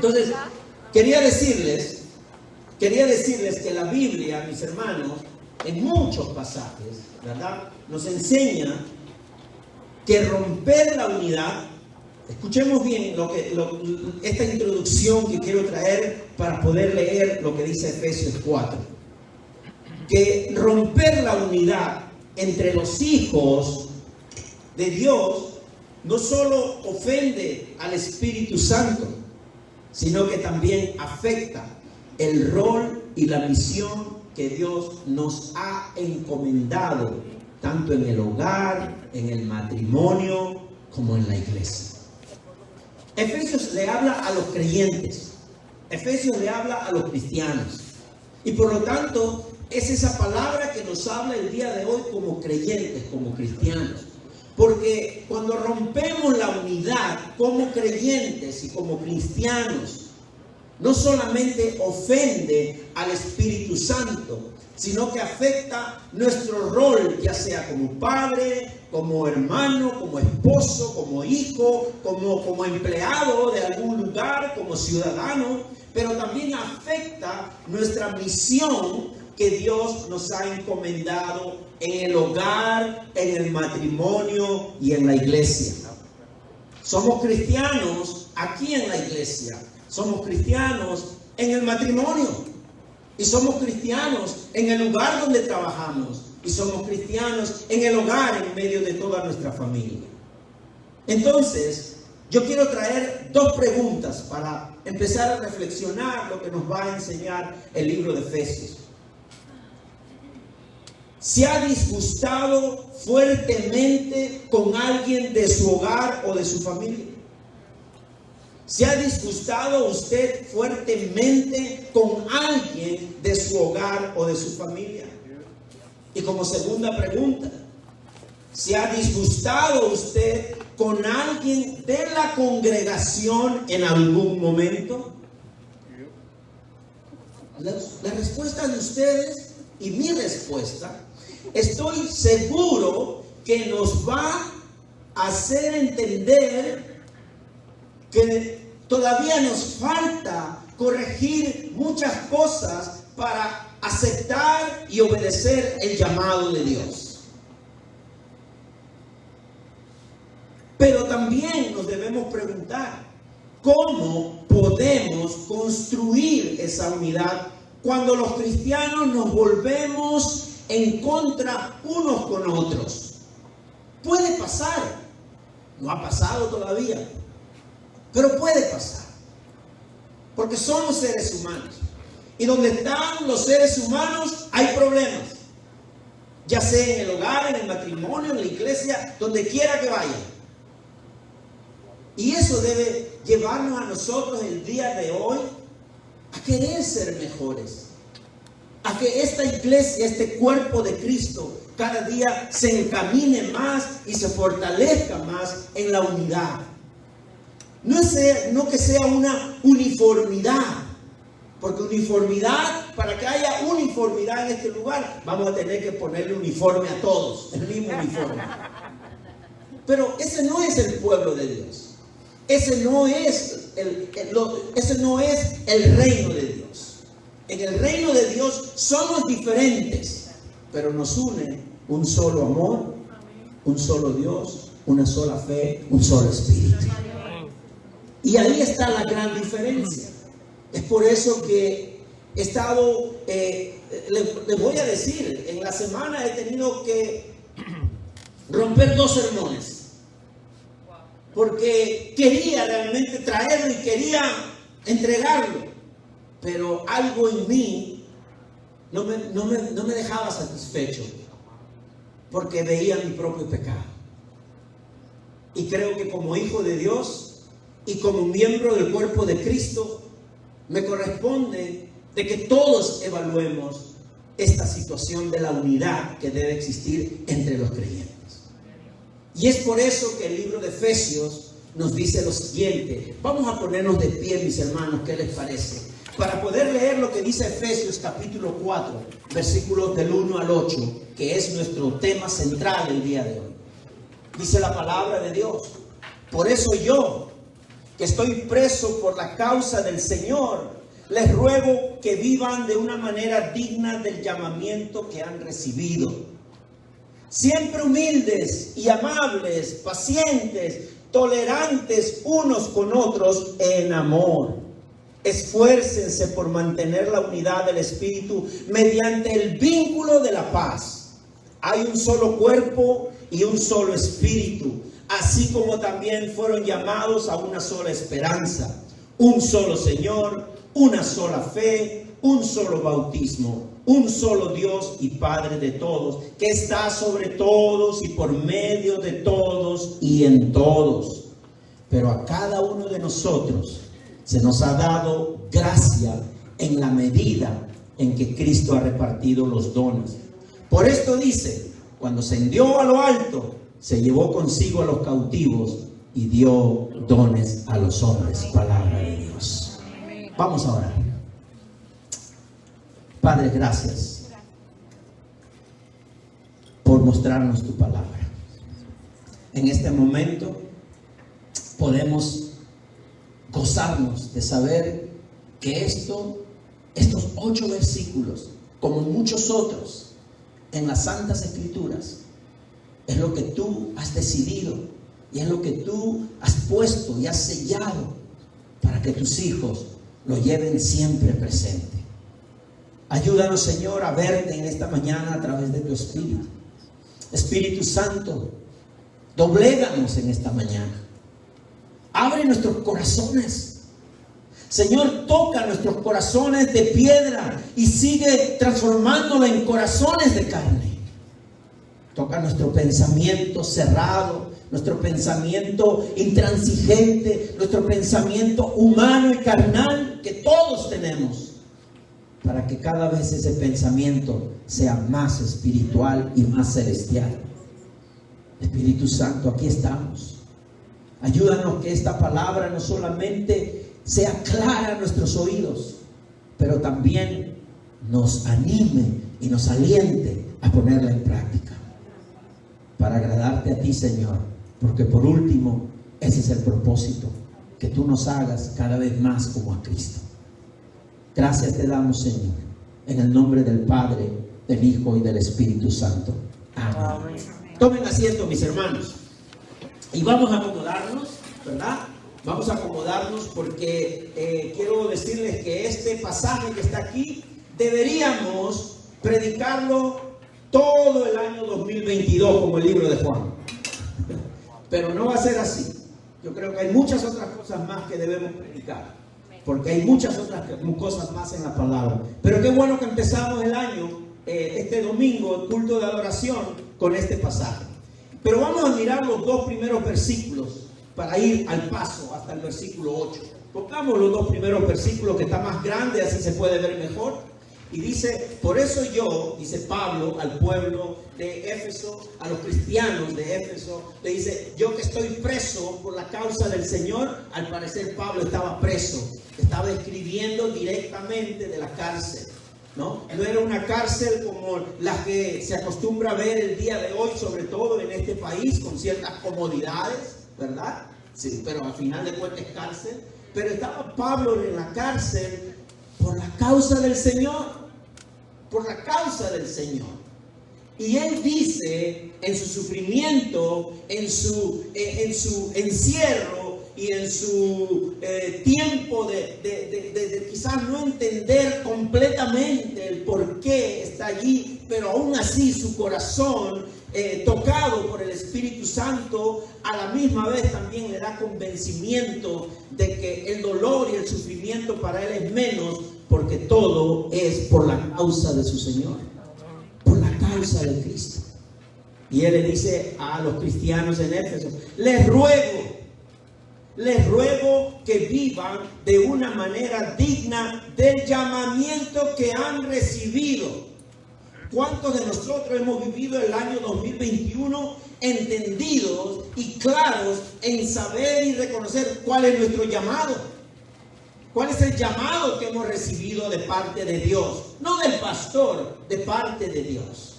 Entonces, quería decirles que la Biblia, mis hermanos, en muchos pasajes, ¿verdad?, nos enseña que romper la unidad. Escuchemos bien esta introducción que quiero traer para poder leer lo que dice Efesios 4. Que romper la unidad entre los hijos de Dios no solo ofende al Espíritu Santo, sino que también afecta el rol y la misión que Dios nos ha encomendado, tanto en el hogar, en el matrimonio, como en la iglesia. Efesios le habla a los creyentes, Efesios le habla a los cristianos, y por lo tanto es esa palabra que nos habla el día de hoy como creyentes, como cristianos. Porque cuando rompemos la unidad como creyentes y como cristianos, no solamente ofende al Espíritu Santo, sino que afecta nuestro rol, ya sea como padre, como hermano, como esposo, como hijo, como empleado de algún lugar, como ciudadano, pero también afecta nuestra misión que Dios nos ha encomendado en el hogar, en el matrimonio y en la iglesia. Somos cristianos aquí en la iglesia, somos cristianos en el matrimonio, y somos cristianos en el lugar donde trabajamos, y somos cristianos en el hogar, en medio de toda nuestra familia. Entonces, yo quiero traer dos preguntas para empezar a reflexionar lo que nos va a enseñar el libro de Efesios. ¿Se ha disgustado fuertemente con alguien de su hogar o de su familia? ¿Se ha disgustado usted fuertemente con alguien de su hogar o de su familia? Y como segunda pregunta, ¿se ha disgustado usted con alguien de la congregación en algún momento? La respuesta de ustedes y mi respuesta, estoy seguro que nos va a hacer entender que todavía nos falta corregir muchas cosas para aceptar y obedecer el llamado de Dios. Pero también nos debemos preguntar, ¿cómo podemos construir esa unidad cuando los cristianos nos volvemos en contra unos con otros? Puede pasar, no ha pasado todavía, pero puede pasar, porque somos seres humanos, y donde están los seres humanos hay problemas, ya sea en el hogar, en el matrimonio, en la iglesia, donde quiera que vaya. Y eso debe llevarnos a nosotros el día de hoy a querer ser mejores, a que esta iglesia, este cuerpo de Cristo, cada día se encamine más y se fortalezca más en la unidad. No que sea una uniformidad, porque uniformidad, para que haya uniformidad en este lugar, vamos a tener que ponerle uniforme a todos, el mismo uniforme. Pero ese no es el pueblo de Dios. Ese no es el reino de Dios. En el reino de Dios somos diferentes, pero nos une un solo amor, un solo Dios, una sola fe, un solo espíritu. Y ahí está la gran diferencia. Es por eso que he estado, les voy a decir, en la semana he tenido que romper 2 sermones. Porque quería realmente traerlo y quería entregarlo. Pero algo en mí no me dejaba satisfecho. Porque veía mi propio pecado. Y creo que como hijo de Dios y como miembro del cuerpo de Cristo, me corresponde de que todos evaluemos esta situación de la unidad que debe existir entre los creyentes. Y es por eso que el libro de Efesios nos dice lo siguiente. Vamos a ponernos de pie, mis hermanos, ¿qué les parece? Para poder leer lo que dice Efesios capítulo 4, versículos del 1 al 8, que es nuestro tema central el día de hoy. Dice la palabra de Dios: por eso yo, que estoy preso por la causa del Señor, les ruego que vivan de una manera digna del llamamiento que han recibido. Siempre humildes y amables, pacientes, tolerantes unos con otros en amor. Esfuércense por mantener la unidad del Espíritu mediante el vínculo de la paz. Hay un solo cuerpo y un solo Espíritu, así como también fueron llamados a una sola esperanza, un solo Señor, una sola fe, un solo bautismo, un solo Dios y Padre de todos, que está sobre todos y por medio de todos y en todos. Pero a cada uno de nosotros se nos ha dado gracia en la medida en que Cristo ha repartido los dones. Por esto dice, cuando ascendió a lo alto, se llevó consigo a los cautivos y dio dones a los hombres. Palabra de Dios. Vamos a orar. Padre, gracias por mostrarnos tu palabra. En este momento podemos gozarnos de saber que estos 8 versículos, como muchos otros en las Santas Escrituras, es lo que tú has decidido y es lo que tú has puesto y has sellado para que tus hijos lo lleven siempre presente. Ayúdanos, Señor, a verte en esta mañana a través de tu Espíritu. Espíritu Santo, dobléganos en esta mañana. Abre nuestros corazones. Señor, toca nuestros corazones de piedra y sigue transformándolo en corazones de carne. Toca nuestro pensamiento cerrado, nuestro pensamiento intransigente, nuestro pensamiento humano y carnal que todos tenemos, para que cada vez ese pensamiento sea más espiritual y más celestial. Espíritu Santo, aquí estamos. Ayúdanos que esta palabra no solamente sea clara a nuestros oídos, pero también nos anime y nos aliente a ponerla en práctica, para agradarte a ti, Señor, porque por último, ese es el propósito, que tú nos hagas cada vez más como a Cristo. Gracias te damos, Señor, en el nombre del Padre, del Hijo y del Espíritu Santo. Amén. Tomen asiento, mis hermanos, y vamos a acomodarnos, ¿verdad? Vamos a acomodarnos porque quiero decirles que este pasaje que está aquí deberíamos predicarlo todo el año 2022 como el libro de Juan. Pero no va a ser así. Yo creo que hay muchas otras cosas más que debemos predicar, porque hay muchas otras cosas más en la palabra. Pero qué bueno que empezamos el año, este domingo, el culto de adoración, con este pasaje. Pero vamos a mirar los 2 primeros versículos para ir al paso hasta el versículo 8. Pongamos los 2 primeros versículos, que está más grande, así se puede ver mejor. Y dice, por eso yo, dice Pablo al pueblo de Éfeso, a los cristianos de Éfeso, le dice, yo que estoy preso por la causa del Señor. Al parecer Pablo estaba preso, estaba escribiendo directamente de la cárcel, ¿no? No era una cárcel como la que se acostumbra a ver el día de hoy, sobre todo en este país, con ciertas comodidades, ¿verdad? Sí, pero al final de cuentas es cárcel. Pero estaba Pablo en la cárcel por la causa del Señor. Por la causa del Señor. Y él dice, en su sufrimiento, en su encierro y en su tiempo de quizás no entender completamente el por qué está allí, pero aún así su corazón, tocado por el Espíritu Santo, a la misma vez también le da convencimiento de que el dolor y el sufrimiento para él es menos, porque todo es por la causa de su Señor, por la causa de Cristo. Y él le dice a los cristianos en Éfeso, les ruego que vivan de una manera digna del llamamiento que han recibido. ¿Cuántos de nosotros hemos vivido el año 2021 entendidos y claros en saber y reconocer cuál es nuestro llamado? ¿Cuál es el llamado que hemos recibido de parte de Dios? No del pastor, de parte de Dios.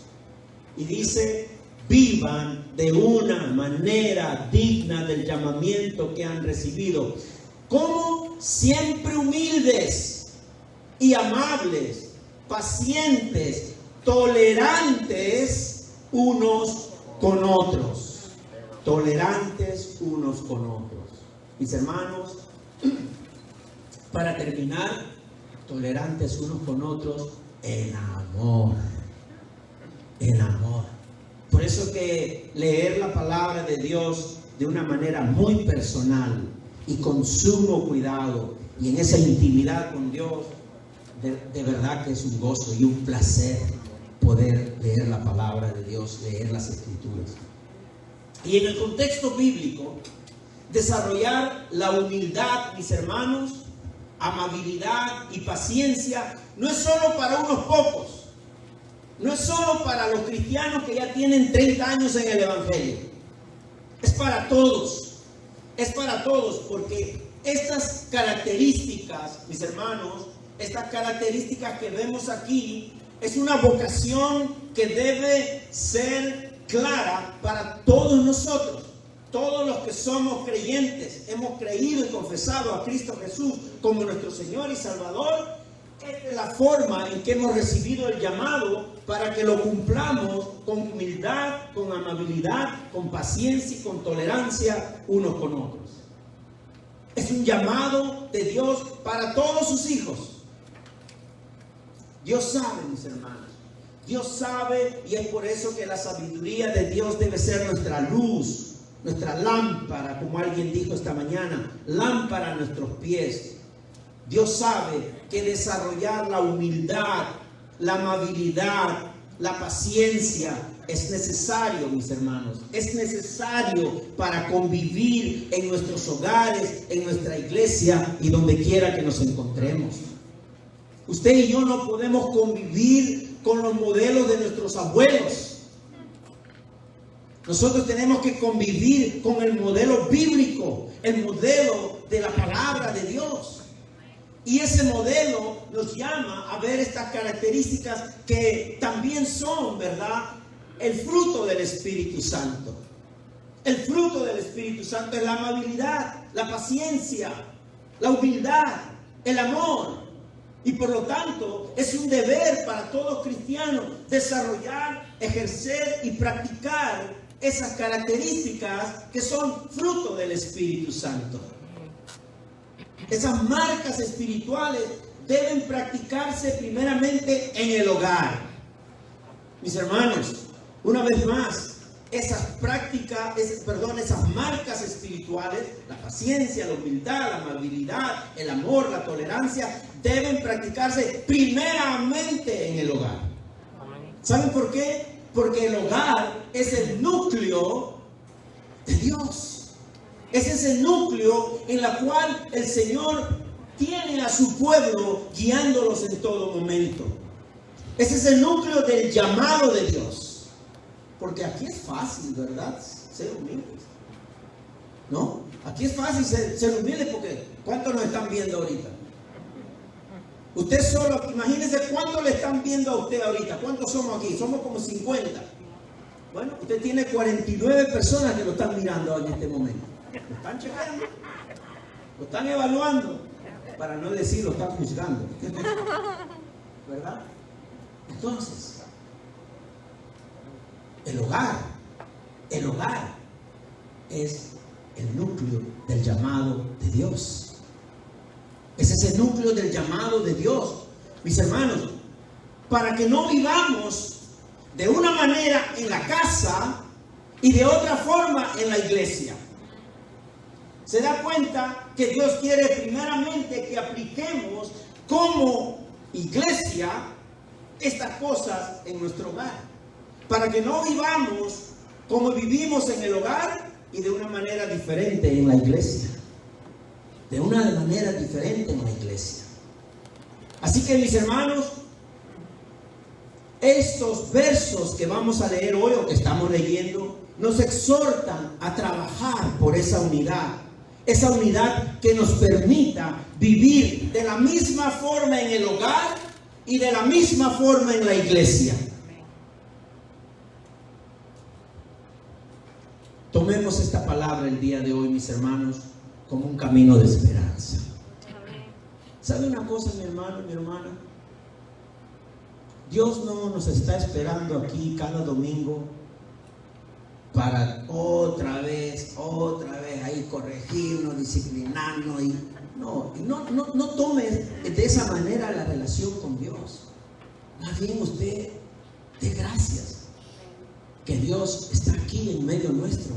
Y dice, vivan de una manera digna del llamamiento que han recibido. como siempre humildes y amables, pacientes, tolerantes unos con otros. Tolerantes unos con otros. Mis hermanos, para terminar, tolerantes unos con otros en amor. En amor. Por eso que leer la palabra de Dios de una manera muy personal y con sumo cuidado y en esa intimidad con Dios, de verdad que es un gozo y un placer poder leer la palabra de Dios, leer las Escrituras. Y en el contexto bíblico, desarrollar la humildad, mis hermanos, amabilidad y paciencia, no es solo para unos pocos, no es solo para los cristianos que ya tienen 30 años en el Evangelio, es para todos, porque estas características, mis hermanos, estas características que vemos aquí, es una vocación que debe ser clara para todos nosotros. Todos los que somos creyentes, hemos creído y confesado a Cristo Jesús como nuestro Señor y Salvador. Esta es la forma en que hemos recibido el llamado para que lo cumplamos con humildad, con amabilidad, con paciencia y con tolerancia unos con otros. Es un llamado de Dios para todos sus hijos. Dios sabe, mis hermanos. Dios sabe, y es por eso que la sabiduría de Dios debe ser nuestra luz, nuestra lámpara, como alguien dijo esta mañana, lámpara a nuestros pies. Dios sabe que desarrollar la humildad, la amabilidad, la paciencia es necesario, mis hermanos. Es necesario para convivir en nuestros hogares, en nuestra iglesia y donde quiera que nos encontremos. Usted y yo no podemos convivir con los modelos de nuestros abuelos. Nosotros tenemos que convivir con el modelo bíblico, el modelo de la palabra de Dios. Y ese modelo nos llama a ver estas características que también son, ¿verdad?, el fruto del Espíritu Santo. El fruto del Espíritu Santo es la amabilidad, la paciencia, la humildad, el amor. Y por lo tanto es un deber para todo cristiano desarrollar, ejercer y practicar esas características que son fruto del Espíritu Santo. Esas marcas espirituales deben practicarse primeramente en el hogar. Mis hermanos, una vez más, esas marcas espirituales, la paciencia, la humildad, la amabilidad, el amor, la tolerancia, deben practicarse primeramente en el hogar. ¿Saben por qué? Porque el hogar es el núcleo de Dios. Es ese núcleo en la cual el Señor tiene a su pueblo guiándolos en todo momento. Es ese núcleo del llamado de Dios. Porque aquí es fácil, ¿verdad?, ser humildes. ¿No? Aquí es fácil ser humildes porque ¿cuántos nos están viendo ahorita? Usted solo, imagínese cuántos le están viendo a usted ahorita. ¿Cuántos somos aquí? Somos como 50. Bueno, usted tiene 49 personas que lo están mirando en este momento. Lo están checando, lo están evaluando, para no decir lo están juzgando. ¿Verdad? Entonces, el hogar es el núcleo del llamado de Dios. Es ese núcleo del llamado de Dios. Mis hermanos, para que no vivamos de una manera en la casa y de otra forma en la iglesia. Se da cuenta que Dios quiere primeramente que apliquemos como iglesia estas cosas en nuestro hogar. Para que no vivamos como vivimos en el hogar y de una manera diferente en la iglesia. De una manera diferente en la iglesia. Así que, mis hermanos, estos versos que vamos a leer hoy o que estamos leyendo nos exhortan a trabajar por esa unidad que nos permita vivir de la misma forma en el hogar y de la misma forma en la iglesia. Tomemos esta palabra el día de hoy, mis hermanos, como un camino de esperanza. ¿Sabe una cosa, mi hermano y mi hermana? Dios no nos está esperando aquí cada domingo para otra vez ahí corregirnos, disciplinarnos. No tome de esa manera la relación con Dios. Más bien usted dé gracias que Dios está aquí en medio nuestro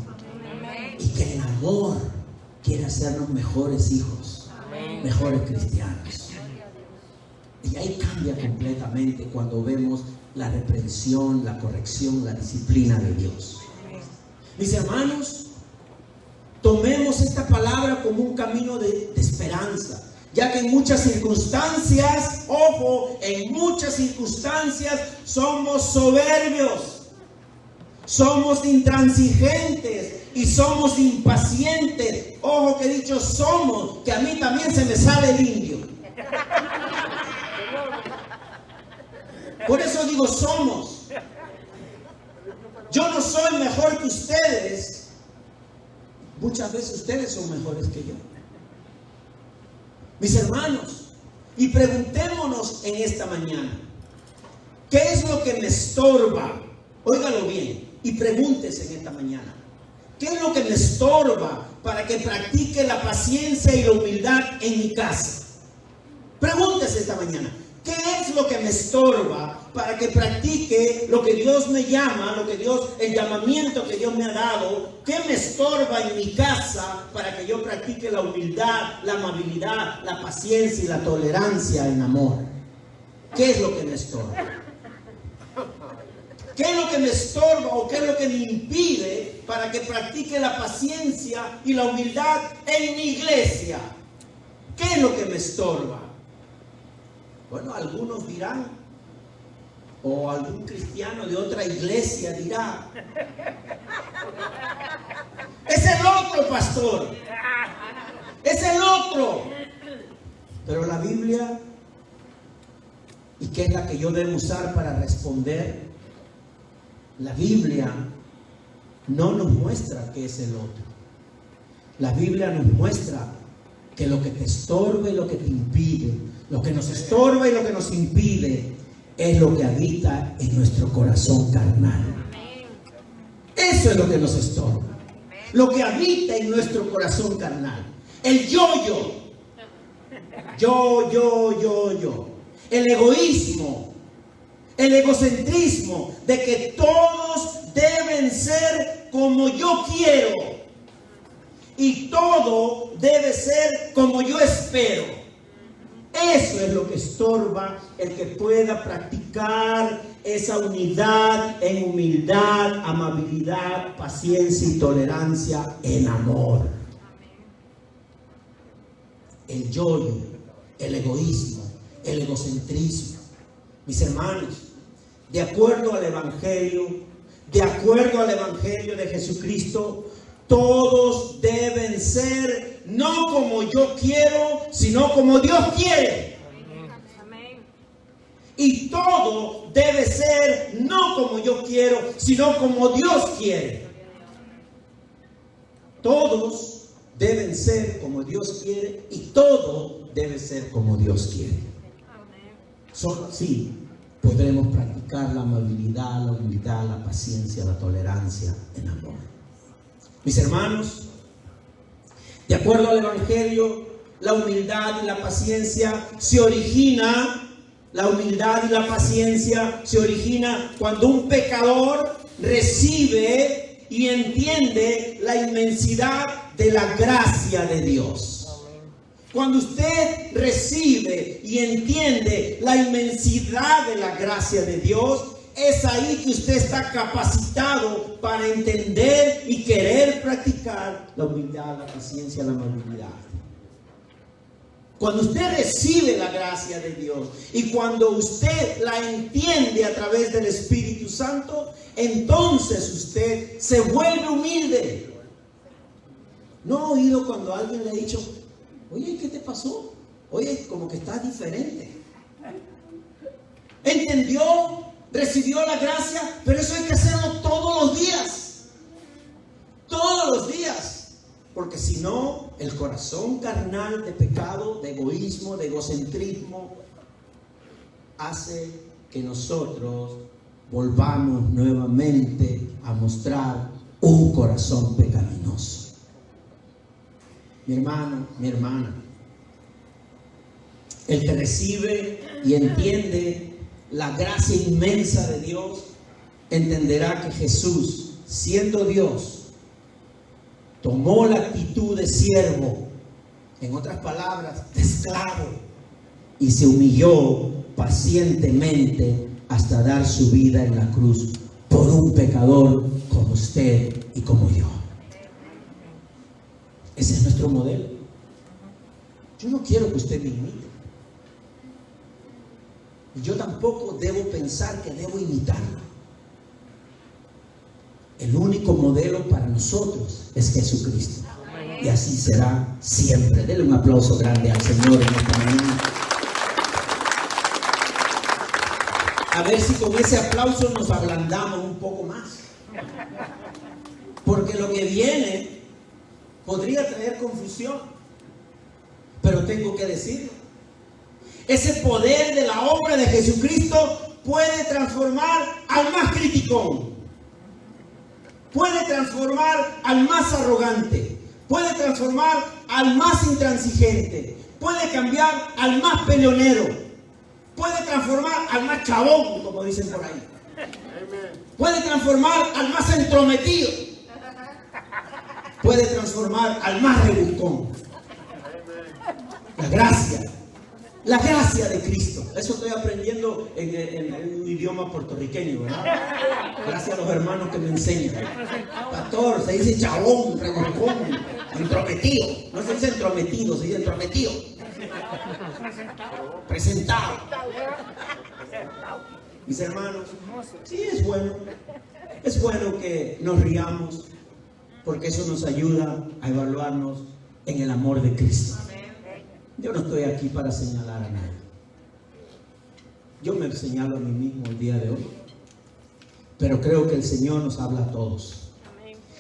y que en amor quiere hacernos mejores hijos, mejores cristianos. Y ahí cambia completamente cuando vemos la reprensión, la corrección, la disciplina de Dios. Mis hermanos, tomemos esta palabra como un camino de esperanza, ya que en muchas circunstancias, ojo, en muchas circunstancias somos soberbios, somos intransigentes y somos impacientes. Ojo que he dicho somos, que a mí también se me sale el indio. Por eso digo somos. Yo no soy mejor que ustedes. Muchas veces ustedes son mejores que yo. Mis hermanos, y preguntémonos en esta mañana, ¿qué es lo que me estorba? Óigalo bien y pregúntese en esta mañana, ¿qué es lo que me estorba para que practique la paciencia y la humildad en mi casa? Pregúntese esta mañana, ¿qué es lo que me estorba para que practique lo que Dios me llama, el llamamiento que Dios me ha dado? ¿Qué me estorba en mi casa para que yo practique la humildad, la amabilidad, la paciencia y la tolerancia en amor? ¿Qué es lo que me estorba? ¿Qué es lo que me estorba o qué es lo que me impide para que practique la paciencia y la humildad en mi iglesia? ¿Qué es lo que me estorba? Bueno, algunos dirán, o algún cristiano de otra iglesia dirá, es el otro pastor, es el otro. Pero la Biblia, y que es la que yo debo usar para responder, la Biblia no nos muestra que es el otro. La Biblia nos muestra que lo que te estorba y lo que te impide, lo que nos estorba y lo que nos impide, es lo que habita en nuestro corazón carnal. Eso es lo que nos estorba. Lo que habita en nuestro corazón carnal. El yo. El egoísmo. El egocentrismo de que todos deben ser como yo quiero. Y todo debe ser como yo espero. Eso es lo que estorba el que pueda practicar esa unidad en humildad, amabilidad, paciencia y tolerancia en amor. El yo, el egoísmo, el egocentrismo. Mis hermanos, de acuerdo al Evangelio de Jesucristo, todos deben ser no como yo quiero, sino como Dios quiere. Amén. Y todo debe ser no como yo quiero, sino como Dios quiere. Todos deben ser como Dios quiere y todo debe ser como Dios quiere. Solo así podremos practicar la amabilidad, la humildad, la paciencia, la tolerancia en amor. Mis hermanos, de acuerdo al Evangelio, la humildad y la paciencia se origina cuando un pecador recibe y entiende la inmensidad de la gracia de Dios. Cuando usted recibe y entiende la inmensidad de la gracia de Dios, es ahí que usted está capacitado para entender y querer practicar la humildad, la paciencia, la amabilidad. Cuando usted recibe la gracia de Dios y cuando usted la entiende a través del Espíritu Santo, entonces usted se vuelve humilde. ¿No ha oído cuando alguien le ha dicho, oye, ¿qué te pasó? Oye, como que estás diferente? ¿Entendió? Recibió la gracia, pero eso hay que hacerlo todos los días. Todos los días. Porque si no, el corazón carnal de pecado, de egoísmo, de egocentrismo, hace que nosotros volvamos nuevamente a mostrar un corazón pecaminoso. Mi hermano, mi hermana, el que recibe y entiende la gracia inmensa de Dios, entenderá que Jesús, siendo Dios, tomó la actitud de siervo, en otras palabras, de esclavo, y se humilló pacientemente hasta dar su vida en la cruz por un pecador como usted y como yo. Ese es nuestro modelo. Yo no quiero que usted me imite. Y yo tampoco debo pensar que debo imitarlo. El único modelo para nosotros es Jesucristo. Y así será siempre. Denle un aplauso grande al Señor en esta mañana. A ver si con ese aplauso nos ablandamos un poco más. Porque lo que viene podría traer confusión. Pero tengo que decirlo. Ese poder de la obra de Jesucristo puede transformar al más criticón. Puede transformar al más arrogante. Puede transformar al más intransigente. Puede cambiar al más peleonero. Puede transformar al más chabón, como dicen por ahí. Puede transformar al más entrometido. Puede transformar al más rebuscón. La gracia de Cristo. Eso estoy aprendiendo en un idioma puertorriqueño, ¿verdad? Gracias a los hermanos que me enseñan. Pastor, se dice chabón, rebuscón, entrometido. No se dice entrometido, se dice entrometido. Presentado. Mis hermanos, sí es bueno que nos riamos, porque eso nos ayuda a evaluarnos en el amor de Cristo. Yo no estoy aquí para señalar a nadie. Yo me señalo a mí mismo el día de hoy, pero creo que el Señor nos habla a todos.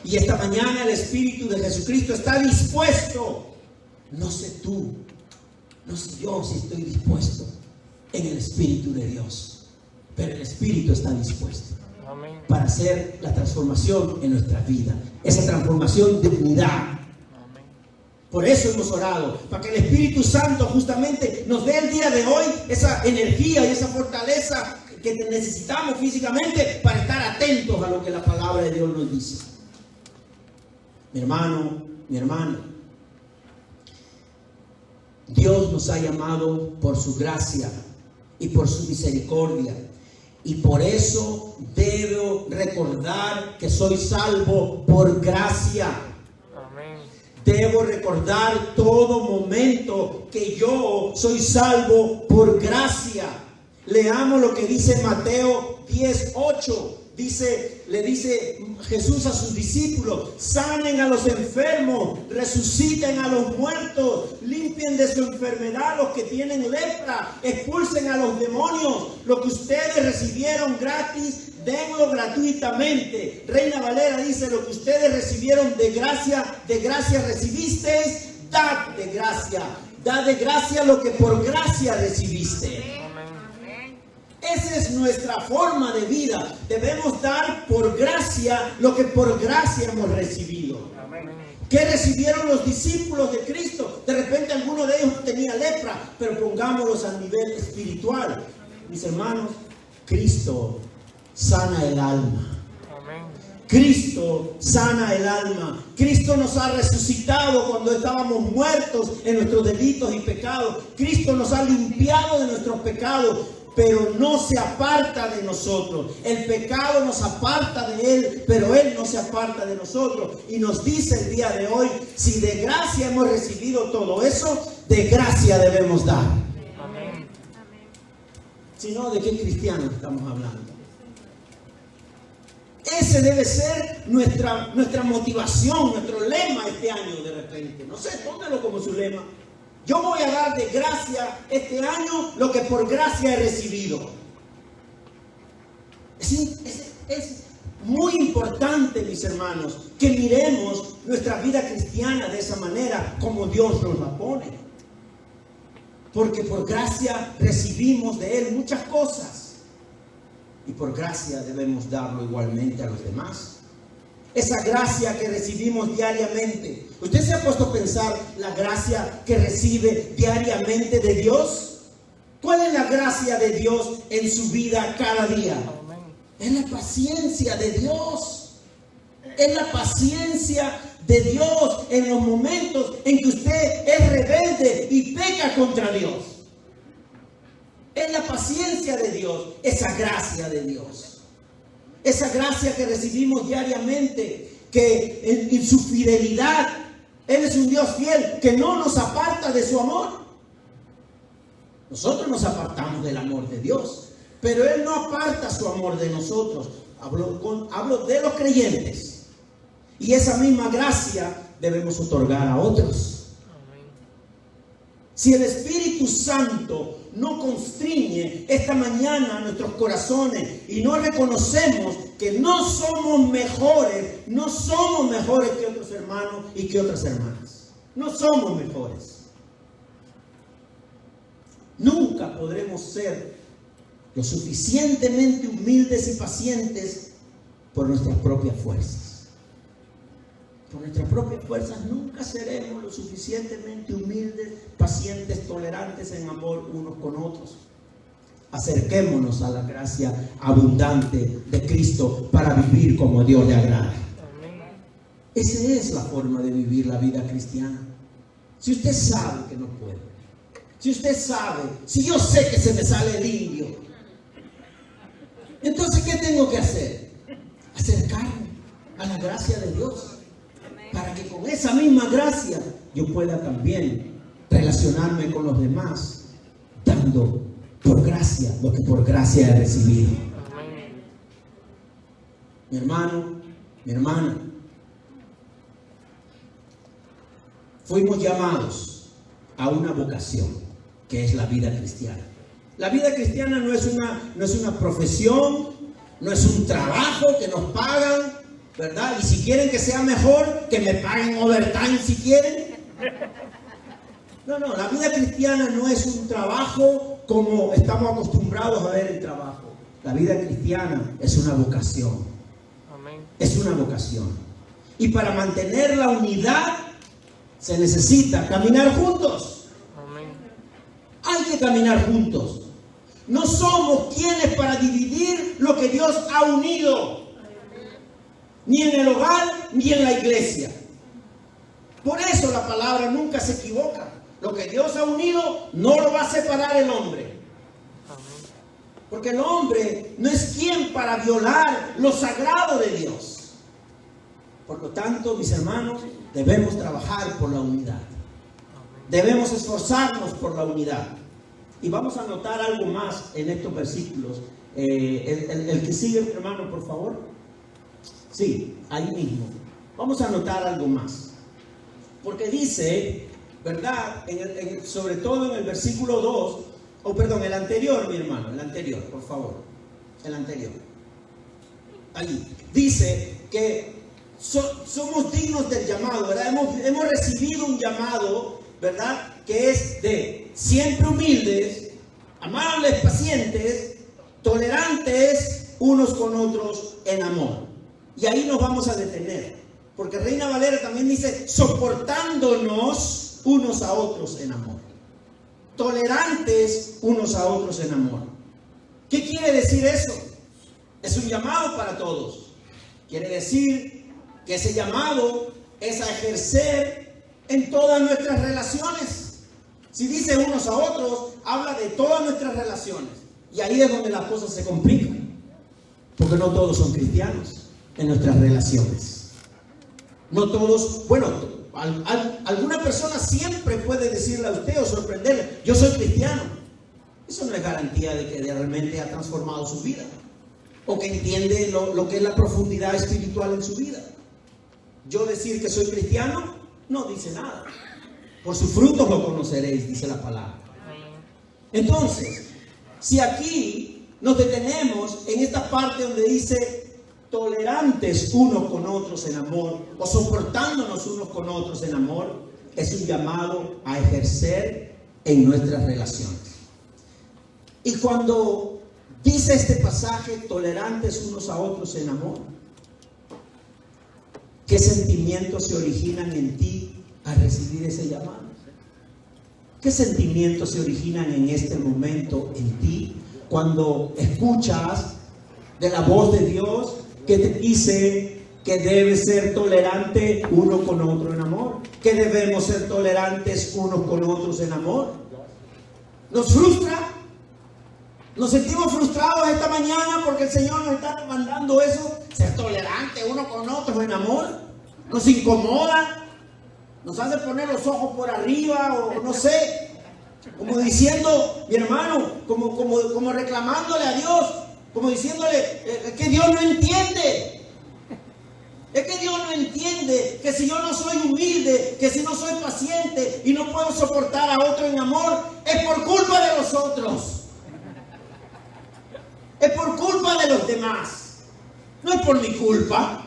Y esta mañana el Espíritu de Jesucristo está dispuesto. No sé tú, no sé yo si estoy dispuesto en el Espíritu de Dios, pero el Espíritu está dispuesto para hacer la transformación en nuestra vida, esa transformación de unidad. Por eso hemos orado, para que el Espíritu Santo justamente nos dé el día de hoy esa energía y esa fortaleza que necesitamos físicamente para estar atentos a lo que la palabra de Dios nos dice. Mi hermano, mi hermana, Dios nos ha llamado por su gracia y por su misericordia. Y por eso debo recordar que soy salvo por gracia. Debo recordar todo momento que yo soy salvo por gracia. Leamos lo que dice Mateo 10:8. Le dice Jesús a sus discípulos: sanen a los enfermos, resuciten a los muertos, limpien de su enfermedad a los que tienen lepra, expulsen a los demonios. Lo que ustedes recibieron gratis, denlo gratuitamente. Reina Valera dice: lo que ustedes recibieron de gracia recibisteis, dad de gracia. Da de gracia lo que por gracia recibiste. Esa es nuestra forma de vida. Debemos dar por gracia lo que por gracia hemos recibido. ¿Qué recibieron los discípulos de Cristo? De repente alguno de ellos tenía lepra, pero pongámoslos a nivel espiritual. Mis hermanos, Cristo sana el alma. Cristo sana el alma. Cristo nos ha resucitado cuando estábamos muertos en nuestros delitos y pecados. Cristo nos ha limpiado de nuestros pecados, pero no se aparta de nosotros. El pecado nos aparta de Él, pero Él no se aparta de nosotros. Y nos dice el día de hoy: si de gracia hemos recibido todo eso, de gracia debemos dar. Amén. Si no, ¿de qué cristianos estamos hablando? Ese debe ser nuestra motivación, nuestro lema este año de repente. No sé, póngalo como su lema. Yo voy a dar de gracia este año lo que por gracia he recibido. muy importante, mis hermanos, que miremos nuestra vida cristiana de esa manera, como Dios nos la pone. Porque por gracia recibimos de Él muchas cosas. Y por gracia debemos darlo igualmente a los demás. Esa gracia que recibimos diariamente. ¿Usted se ha puesto a pensar la gracia que recibe diariamente de Dios? ¿Cuál es la gracia de Dios en su vida cada día? Es la paciencia de Dios. Es la paciencia de Dios en los momentos en que usted es rebelde y peca contra Dios. Es la paciencia de Dios, esa gracia de Dios. Esa gracia que recibimos diariamente, que en su fidelidad, Él es un Dios fiel, que no nos aparta de su amor. Nosotros nos apartamos del amor de Dios, pero Él no aparta su amor de nosotros. Hablo de los creyentes. Y esa misma gracia debemos otorgar a otros. Si el Espíritu Santo no constriñe esta mañana nuestros corazones y no reconocemos que no somos mejores que otros hermanos y que otras hermanas. No somos mejores. Nunca podremos ser lo suficientemente humildes y pacientes por nuestras propias fuerzas. Por nuestras propias fuerzas nunca seremos lo suficientemente humildes, pacientes, tolerantes en amor unos con otros. Acerquémonos a la gracia abundante de Cristo para vivir como Dios le agrada. Esa es la forma de vivir la vida cristiana. Si usted sabe que no puede, si usted sabe, si yo sé que se me sale el indio, entonces ¿qué tengo que hacer? Acercarme a la gracia de Dios, para que con esa misma gracia yo pueda también relacionarme con los demás, dando por gracia lo que por gracia he recibido. Mi hermano, mi hermana, fuimos llamados a una vocación, que es la vida cristiana. La vida cristiana no es una profesión, no es un trabajo que nos pagan, ¿verdad? Y si quieren que sea mejor, que me paguen overtime si quieren. No, la vida cristiana no es un trabajo como estamos acostumbrados a ver el trabajo. La vida cristiana es una vocación. Amén. Es una vocación. Y para mantener la unidad se necesita caminar juntos. Amén. Hay que caminar juntos. No somos quienes para dividir lo que Dios ha unido. Ni en el hogar, ni en la iglesia. Por eso la palabra nunca se equivoca. Lo que Dios ha unido, no lo va a separar el hombre. Porque el hombre no es quien para violar lo sagrado de Dios. Por lo tanto, mis hermanos, debemos trabajar por la unidad. Debemos esforzarnos por la unidad. Y vamos a notar algo más en estos versículos. El que sigue, hermano, por favor. Sí, ahí mismo. Vamos a notar algo más. Porque dice, ¿verdad? Sobre todo en el versículo 2, el anterior, mi hermano, el anterior, por favor. El anterior. Ahí. Dice que somos dignos del llamado, ¿verdad? Hemos recibido un llamado, ¿verdad? Que es de siempre humildes, amables, pacientes, tolerantes unos con otros en amor. Y ahí nos vamos a detener, porque Reina Valera también dice soportándonos unos a otros en amor, tolerantes unos a otros en amor. ¿Qué quiere decir eso? Es un llamado para todos. Quiere decir que ese llamado es a ejercer en todas nuestras relaciones. Si dice unos a otros, habla de todas nuestras relaciones. Y ahí es donde las cosas se complican, porque no todos son cristianos en nuestras relaciones. No todos, bueno, alguna persona siempre puede decirle a usted o sorprenderle, yo soy cristiano. Eso no es garantía de que realmente ha transformado su vida o que entiende lo que es la profundidad espiritual en su vida. Yo decir que soy cristiano no dice nada. Por sus frutos lo conoceréis, dice la palabra. Entonces, si aquí nos detenemos en esta parte donde dice tolerantes unos con otros en amor, o soportándonos unos con otros en amor, es un llamado a ejercer en nuestras relaciones. Y cuando dice este pasaje, tolerantes unos a otros en amor, ¿qué sentimientos se originan en ti al recibir ese llamado? ¿Qué sentimientos se originan en este momento en ti cuando escuchas de la voz de Dios que te dice que debes ser tolerante uno con otro en amor? Que debemos ser tolerantes unos con otros en amor. ¿Nos frustra? Nos sentimos frustrados esta mañana porque el Señor nos está mandando eso, ser tolerante uno con otro en amor. Nos incomoda, nos hace poner los ojos por arriba, o no sé, como diciendo, mi hermano, como reclamándole a Dios, como diciéndole, es que Dios no entiende. Es que Dios no entiende que si yo no soy humilde, que si no soy paciente y no puedo soportar a otro en amor, es por culpa de los otros. Es por culpa de los demás. No es por mi culpa.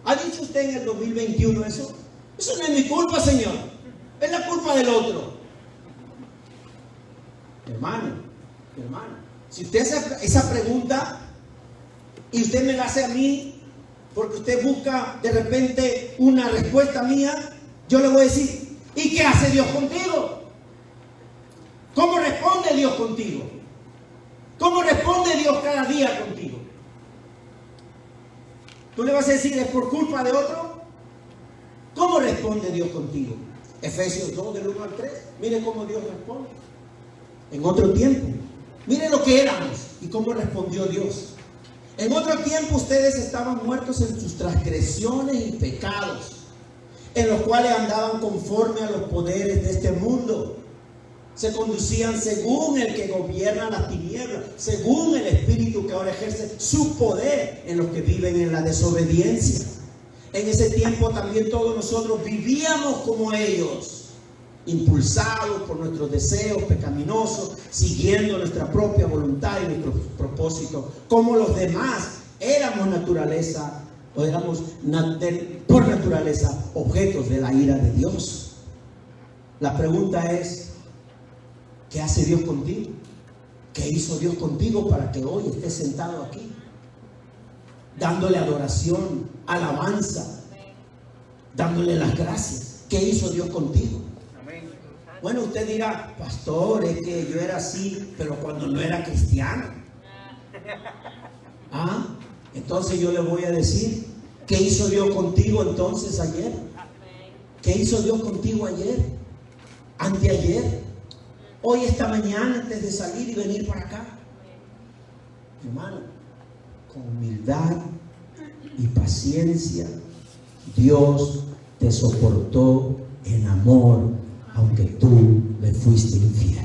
¿Ha dicho usted en el 2021 eso? Eso no es mi culpa, Señor. Es la culpa del otro. Hermano, si usted hace esa pregunta y usted me la hace a mí, porque usted busca de repente una respuesta mía, yo le voy a decir, ¿y qué hace Dios contigo? ¿Cómo responde Dios contigo? ¿Cómo responde Dios cada día contigo? ¿Tú le vas a decir, es por culpa de otro? ¿Cómo responde Dios contigo? Efesios 2, del 1 al 3. Mire cómo Dios responde. En otro tiempo, mire lo que éramos y cómo respondió Dios. En otro tiempo ustedes estaban muertos en sus transgresiones y pecados, en los cuales andaban conforme a los poderes de este mundo. Se conducían según el que gobierna las tinieblas, según el espíritu que ahora ejerce su poder en los que viven en la desobediencia. En ese tiempo también todos nosotros vivíamos como ellos, impulsados por nuestros deseos pecaminosos, siguiendo nuestra propia voluntad y nuestros propósitos. Como los demás, éramos por naturaleza objetos de la ira de Dios. La pregunta es, ¿qué hace Dios contigo? ¿Qué hizo Dios contigo para que hoy estés sentado aquí? Dándole adoración, alabanza, dándole las gracias. ¿Qué hizo Dios contigo? Bueno, usted dirá, pastor, es que yo era así, pero cuando no era cristiano. Entonces yo le voy a decir, ¿qué hizo Dios contigo entonces ayer? ¿Qué hizo Dios contigo ayer? Anteayer. Hoy, esta mañana, antes de salir y venir para acá. Hermano, con humildad y paciencia, Dios te soportó en amor, aunque tú le fuiste infiel.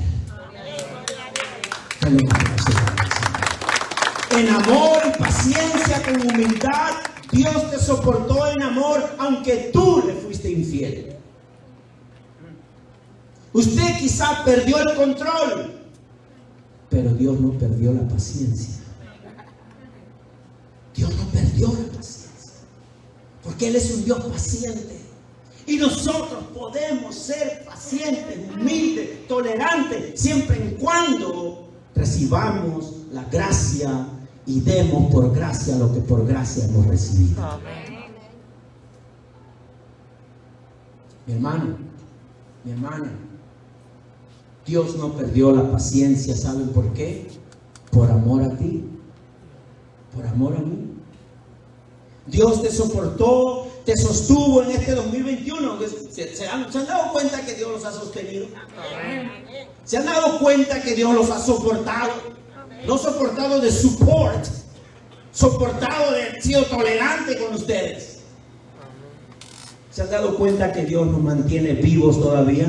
En amor y paciencia, con humildad, Dios te soportó en amor, aunque tú le fuiste infiel. Usted quizá perdió el control, pero Dios no perdió la paciencia. Dios no perdió la paciencia, porque Él es un Dios paciente. Y nosotros podemos ser pacientes, humildes, tolerantes, siempre y cuando recibamos la gracia y demos por gracia lo que por gracia hemos recibido. Amén. Mi hermano, mi hermana, Dios no perdió la paciencia. ¿Saben por qué? Por amor a ti, por amor a mí. Dios te soportó, te sostuvo en este 2021. ¿Se han dado cuenta que Dios los ha sostenido? ¿Se han dado cuenta que Dios los ha soportado? No soportado de support, soportado de haber sido tolerante con ustedes. ¿Se han dado cuenta que Dios nos mantiene vivos todavía?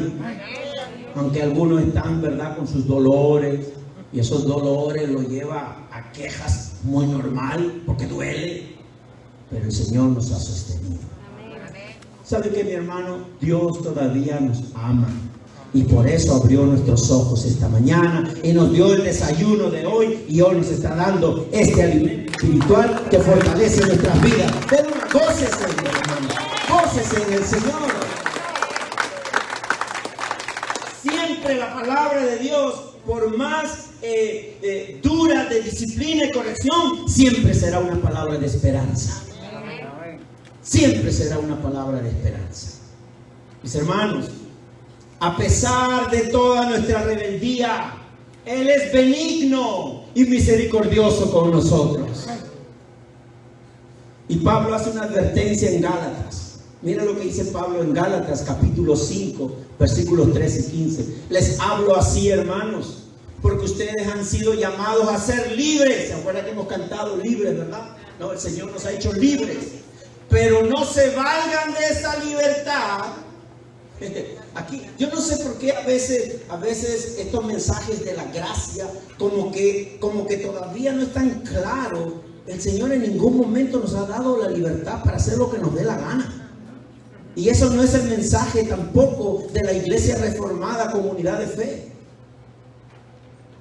Aunque algunos están, ¿verdad?, con sus dolores, y esos dolores los lleva a quejas muy normal, porque duele, pero el Señor nos ha sostenido. ¿Sabe qué, mi hermano? Dios todavía nos ama. Y por eso abrió nuestros ojos esta mañana y nos dio el desayuno de hoy, y hoy nos está dando este alimento espiritual que fortalece nuestras vidas. Pero gócese, hermano, gócese en el Señor. Siempre la palabra de Dios, por más dura de disciplina y corrección, siempre será una palabra de esperanza. Siempre será una palabra de esperanza. Mis hermanos, a pesar de toda nuestra rebeldía, Él es benigno y misericordioso con nosotros. Y Pablo hace una advertencia en Gálatas. Mira lo que dice Pablo en Gálatas capítulo 5, versículos 13 y 15. Les hablo así, hermanos, porque ustedes han sido llamados a ser libres. ¿Se acuerdan que hemos cantado libres, verdad? No, el Señor nos ha hecho libres. Pero no se valgan de esa libertad. Aquí, yo no sé por qué a veces estos mensajes de la gracia como que todavía no están claros. El Señor en ningún momento nos ha dado la libertad para hacer lo que nos dé la gana. Y eso no es el mensaje tampoco de la Iglesia Reformada Comunidad de Fe.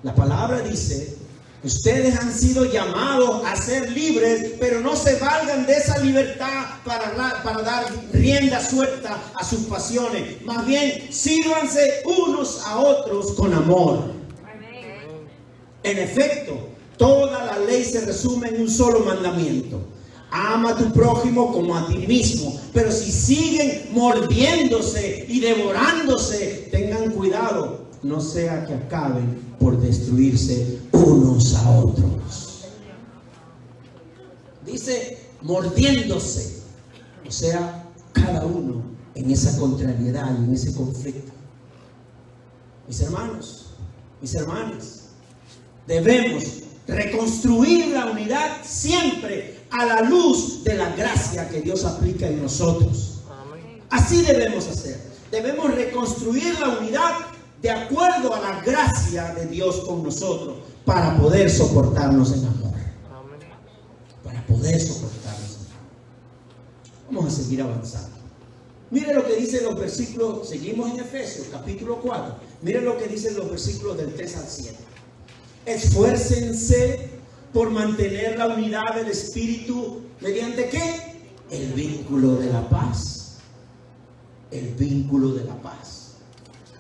La palabra dice: ustedes han sido llamados a ser libres, pero no se valgan de esa libertad para dar rienda suelta a sus pasiones. Más bien, sírvanse unos a otros con amor. En efecto, toda la ley se resume en un solo mandamiento: ama a tu prójimo como a ti mismo. Pero si siguen mordiéndose y devorándose, tengan cuidado, no sea que acaben por destruirse unos a otros. Dice mordiéndose, o sea, cada uno en esa contrariedad y en ese conflicto. Mis hermanos, mis hermanas, debemos reconstruir la unidad siempre a la luz de la gracia que Dios aplica en nosotros. Así debemos hacer. Debemos reconstruir la unidad de acuerdo a la gracia de Dios con nosotros, para poder soportarnos en amor. Para poder soportarnos en amor. Vamos a seguir avanzando. Mire lo que dicen los versículos. Seguimos en Efesios capítulo 4. Mire lo que dicen los versículos del 3 al 7. Esfuércense por mantener la unidad del Espíritu. ¿Mediante qué? El vínculo de la paz. El vínculo de la paz.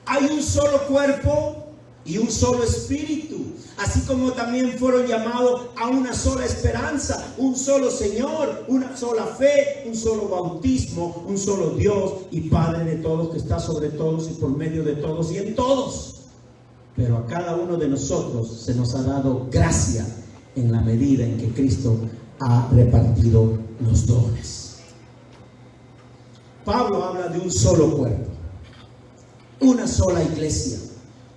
Hay un solo cuerpo y un solo espíritu, así como también fueron llamados a una sola esperanza, un solo Señor, una sola fe, un solo bautismo, un solo Dios y Padre de todos, que está sobre todos y por medio de todos y en todos. Pero a cada uno de nosotros se nos ha dado gracia en la medida en que Cristo ha repartido los dones. Pablo habla de un solo cuerpo, una sola iglesia,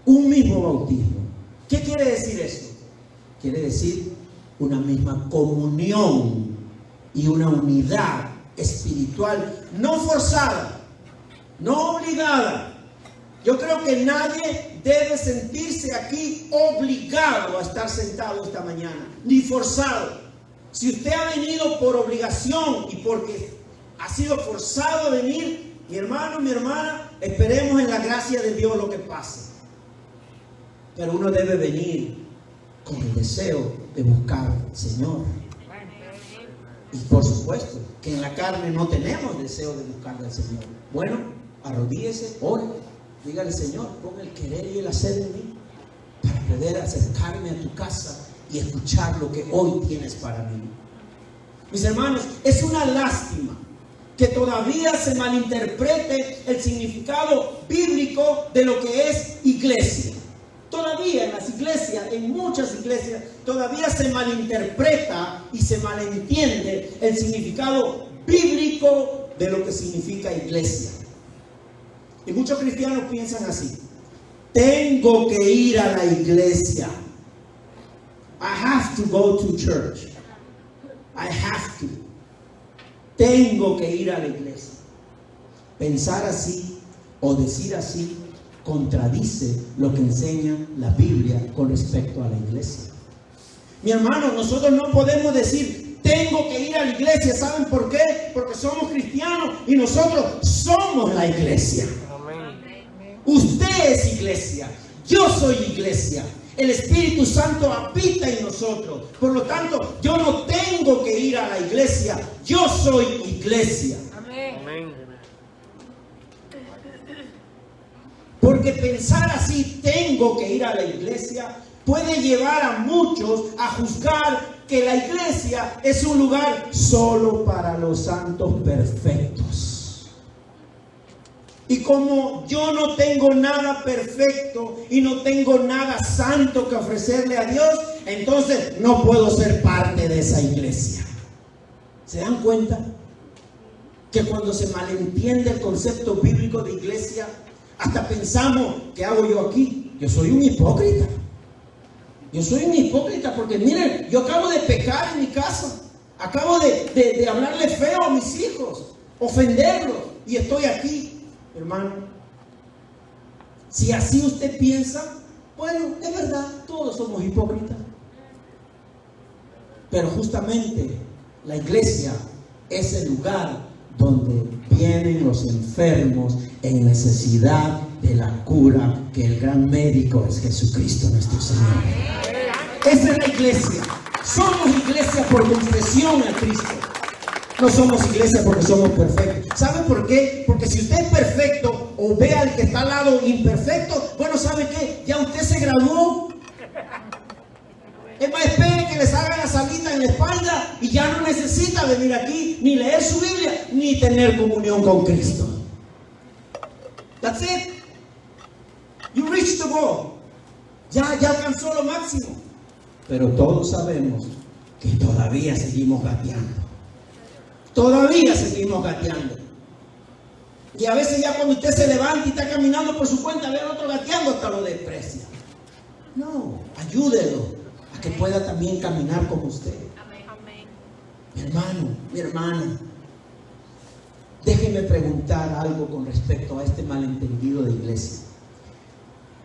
un mismo bautismo. ¿Qué quiere decir esto? Quiere decir una misma comunión y una unidad espiritual no forzada, no obligada. Yo creo que nadie debe sentirse aquí obligado a estar sentado esta mañana, ni forzado. Si usted ha venido por obligación y porque ha sido forzado a venir, mi hermano, mi hermana, esperemos en la gracia de Dios lo que pase. Pero uno debe venir con el deseo de buscar al Señor. Y por supuesto que en la carne no tenemos deseo de buscar al Señor. Bueno, arrodíllese, ore, dígale: Señor, pon el querer y el hacer en mí para poder acercarme a tu casa y escuchar lo que hoy tienes para mí. Mis hermanos, es una lástima que todavía se malinterprete el significado bíblico de lo que es iglesia. Todavía en las iglesias, en muchas iglesias, todavía se malinterpreta y se malentiende el significado bíblico de lo que significa iglesia. Y muchos cristianos piensan así: tengo que ir a la iglesia. I have to go to church. I have to. Tengo que ir a la iglesia. Pensar así o decir así contradice lo que enseña la Biblia con respecto a la iglesia. Mi hermano, nosotros no podemos decir: tengo que ir a la iglesia. ¿Saben por qué? Porque somos cristianos y nosotros somos la iglesia. Usted Usted es iglesia. Yo soy iglesia. El Espíritu Santo habita en nosotros. Por lo tanto, yo no tengo que ir a la iglesia. Yo soy iglesia. Amén. Porque pensar así, tengo que ir a la iglesia, puede llevar a muchos a juzgar que la iglesia es un lugar solo para los santos perfectos. Y como yo no tengo nada perfecto y no tengo nada santo que ofrecerle a Dios, entonces no puedo ser parte de esa iglesia. ¿Se dan cuenta? Que cuando se malentiende el concepto bíblico de iglesia, hasta pensamos, ¿qué hago yo aquí? Yo soy un hipócrita. Yo soy un hipócrita porque miren, yo acabo de pecar en mi casa. Acabo de hablarle feo a mis hijos, ofenderlos, y estoy aquí, hermano. Si así usted piensa, bueno, es verdad, todos somos hipócritas. Pero justamente la iglesia es el lugar donde vienen los enfermos en necesidad de la cura, que el gran médico es Jesucristo nuestro Señor. Esa es la iglesia. Somos iglesia por confesión a Cristo. No somos iglesia porque somos perfectos. ¿Sabe por qué? Porque si usted es perfecto o ve al que está al lado imperfecto, bueno, ¿sabe qué? Ya usted se graduó. Es más, espere que les hagan la salita en la espalda y ya no necesita venir aquí, ni leer su Biblia, ni tener comunión con Cristo. That's it. You reached the goal. Ya alcanzó lo máximo. Pero todos sabemos que todavía seguimos gateando. Todavía seguimos gateando. Y a veces ya cuando usted se levanta y está caminando por su cuenta, ve al otro gateando, hasta lo desprecia. No, ayúdelo a que pueda también caminar como usted. Amén. Mi hermano, mi hermana, déjeme preguntar algo con respecto a este malentendido de iglesia.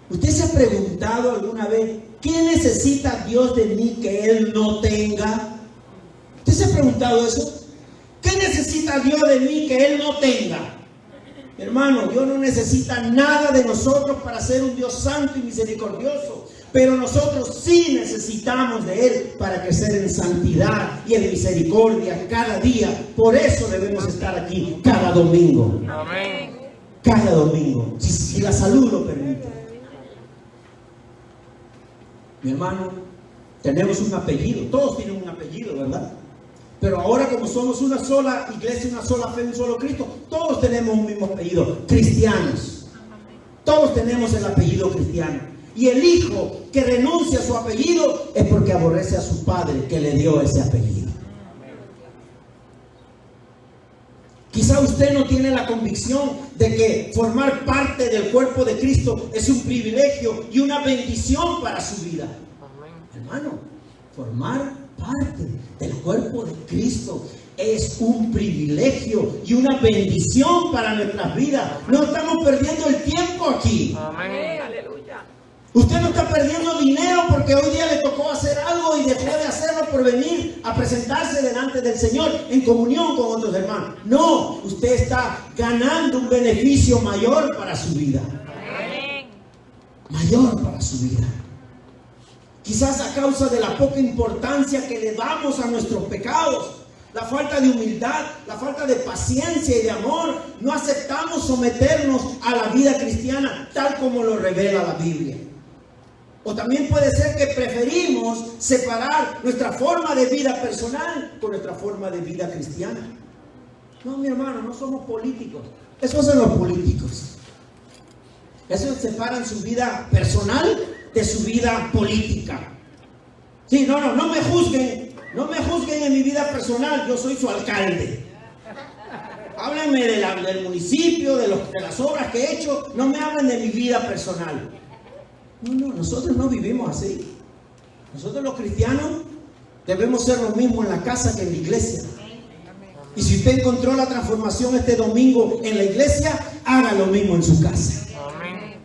¿Usted se ha preguntado alguna vez qué necesita Dios de mí que Él no tenga? ¿Usted se ha preguntado eso? ¿Qué necesita Dios de mí que Él no tenga? Mi hermano, Dios no necesita nada de nosotros para ser un Dios santo y misericordioso. Pero nosotros sí necesitamos de Él para crecer en santidad y en misericordia cada día. Por eso debemos estar aquí cada domingo. Amén. Cada domingo, si la salud lo permite. Mi hermano, tenemos un apellido. Todos tienen un apellido, ¿verdad? Pero ahora, como somos una sola iglesia, una sola fe, un solo Cristo, todos tenemos un mismo apellido, cristianos. Todos tenemos el apellido cristiano. Y el hijo que renuncia a su apellido es porque aborrece a su padre que le dio ese apellido. Quizá usted no tiene la convicción de que formar parte del cuerpo de Cristo es un privilegio y una bendición para su vida. Hermano, formar parte del cuerpo de Cristo es un privilegio y una bendición para nuestras vidas. No estamos perdiendo el tiempo aquí. Amén. Aleluya. Usted no está perdiendo dinero porque hoy día le tocó hacer algo y dejó de hacerlo por venir a presentarse delante del Señor en comunión con otros hermanos. No, usted está ganando un beneficio mayor para su vida. Amén. Mayor para su vida. Quizás a causa de la poca importancia que le damos a nuestros pecados, la falta de humildad, la falta de paciencia y de amor, no aceptamos someternos a la vida cristiana tal como lo revela la Biblia. O también puede ser que preferimos separar nuestra forma de vida personal con nuestra forma de vida cristiana. No, mi hermano, no somos políticos. Esos son los políticos. Esos separan su vida personal de su vida política. Sí, no me juzguen. No me juzguen en mi vida personal. Yo soy su alcalde. Háblenme del municipio, de las obras que he hecho. No me hablen de mi vida personal. No, nosotros no vivimos así. Nosotros los cristianos debemos ser lo mismo en la casa que en la iglesia. Y si usted encontró la transformación este domingo en la iglesia, haga lo mismo en su casa. Amén.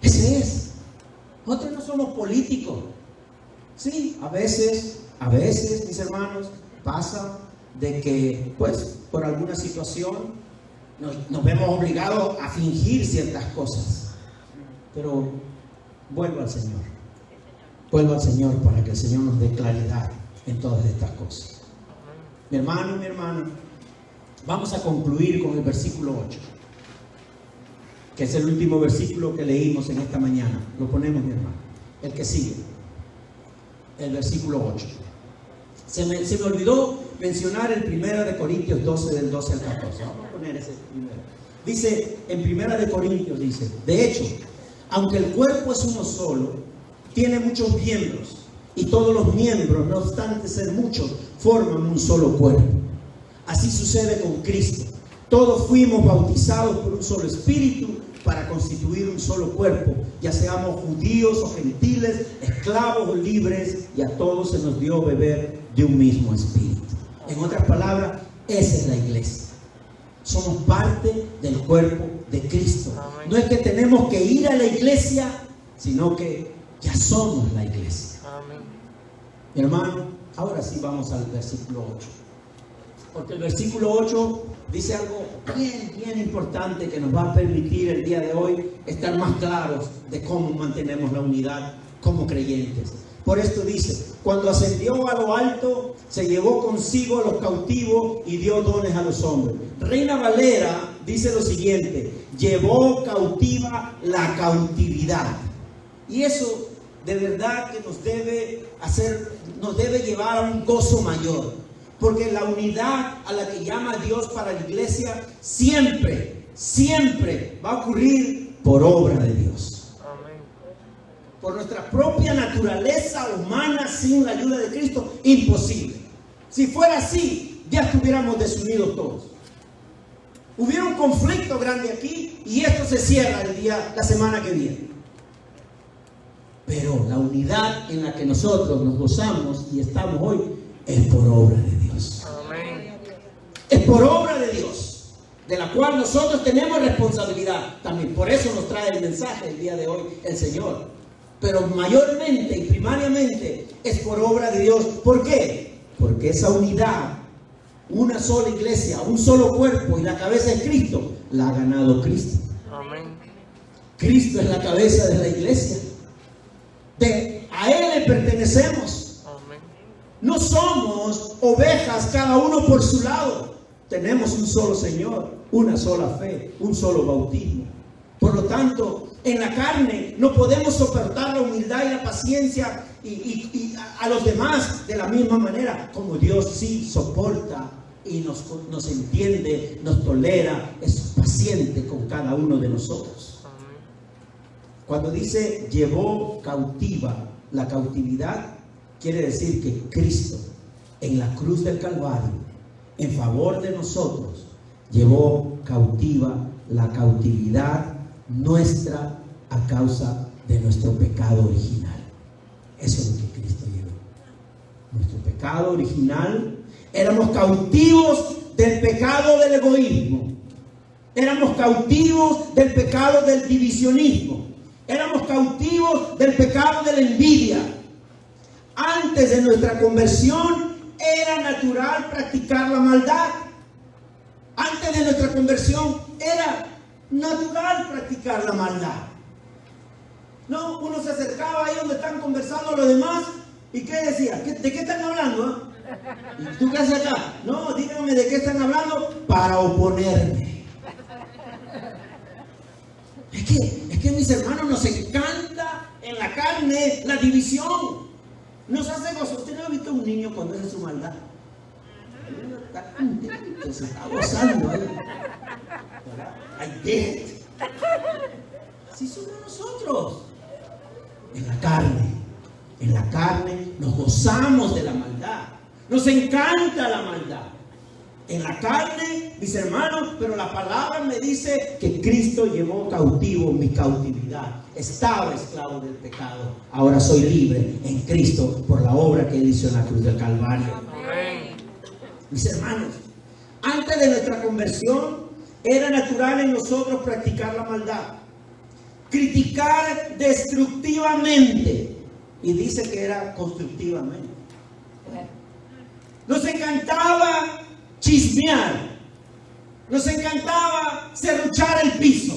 Ese es. Nosotros no somos políticos. Sí, a veces, mis hermanos, pasa de que, pues, por alguna situación nos vemos obligados a fingir ciertas cosas. Pero vuelvo al Señor. Vuelvo al Señor para que el Señor nos dé claridad en todas estas cosas. Mi hermano, mi hermana, vamos a concluir con el versículo 8, que es el último versículo que leímos en esta mañana. Lo ponemos, mi hermano. El que sigue. El versículo 8. Se me olvidó mencionar el 1 Corintios 12, del 12 al 14. Vamos a poner ese primero. Dice, en 1 Corintios dice, de hecho, aunque el cuerpo es uno solo, tiene muchos miembros, y todos los miembros, no obstante ser muchos, forman un solo cuerpo. Así sucede con Cristo. Todos fuimos bautizados por un solo espíritu para constituir un solo cuerpo, ya seamos judíos o gentiles, esclavos o libres, y a todos se nos dio beber de un mismo espíritu. En otras palabras, esa es la iglesia. Somos parte del cuerpo de Cristo. No es que tenemos que ir a la iglesia, sino que ya somos la iglesia. Amén. Mi hermano, ahora sí vamos al versículo 8. Porque el versículo 8 dice algo bien importante que nos va a permitir el día de hoy estar más claros de cómo mantenemos la unidad como creyentes. Por esto dice, cuando ascendió a lo alto, se llevó consigo a los cautivos y dio dones a los hombres. Reina Valera dice lo siguiente, llevó cautiva la cautividad. Y eso de verdad que nos debe llevar a un gozo mayor. Porque la unidad a la que llama Dios para la iglesia siempre va a ocurrir por obra de Dios. Amén. Por nuestra propia naturaleza humana, sin la ayuda de Cristo, imposible. Si fuera así, ya estuviéramos desunidos todos. Hubiera un conflicto grande aquí y esto se cierra la semana que viene. Pero la unidad en la que nosotros nos gozamos y estamos hoy es por obra de Dios. Amén. Es por obra de Dios, de la cual nosotros tenemos responsabilidad. También por eso nos trae el mensaje el día de hoy el Señor. Pero mayormente y primariamente es por obra de Dios. ¿Por qué? Porque esa unidad, una sola iglesia, un solo cuerpo y la cabeza es Cristo, la ha ganado Cristo. Amén. Cristo es la cabeza de la iglesia. A Él le pertenecemos. Amén. No somos ovejas cada uno por su lado. Tenemos un solo Señor, una sola fe, un solo bautismo. Por lo tanto, en la carne no podemos soportar la humildad y la paciencia y a los demás de la misma manera como Dios sí soporta y nos entiende, nos tolera, es paciente con cada uno de nosotros. Amén. Cuando dice llevó cautiva la cautividad, quiere decir que Cristo en la cruz del Calvario, en favor de nosotros, llevó cautiva la cautividad nuestra a causa de nuestro pecado original. Eso es lo que Cristo llevó. Nuestro pecado original, éramos cautivos del pecado del egoísmo, éramos cautivos del pecado del divisionismo, éramos cautivos del pecado de la envidia. Antes de nuestra conversión era natural practicar la maldad. Antes de nuestra conversión era natural practicar la maldad. No, uno se acercaba ahí donde están conversando los demás y ¿qué decía? ¿De qué están hablando? ¿Y tú qué haces acá? No, díganme de qué están hablando para oponerme. Es que mis hermanos, nos encanta en la carne la división. Nos hace gozo. ¿Usted no ha visto a un niño cuando hace su maldad? Está contento, se está gozando ahí. Hay gente. Así somos nosotros. En la carne nos gozamos de la maldad. Nos encanta la maldad. En la carne, mis hermanos, pero la palabra me dice que Cristo llevó cautivo mi cautividad. Estaba esclavo del pecado. Ahora soy libre en Cristo por la obra que Él hizo en la cruz del Calvario. Amén. Mis hermanos, antes de nuestra conversión, era natural en nosotros practicar la maldad, criticar destructivamente, y dice que era constructivamente. Nos encantaba chismear, nos encantaba serruchar el piso.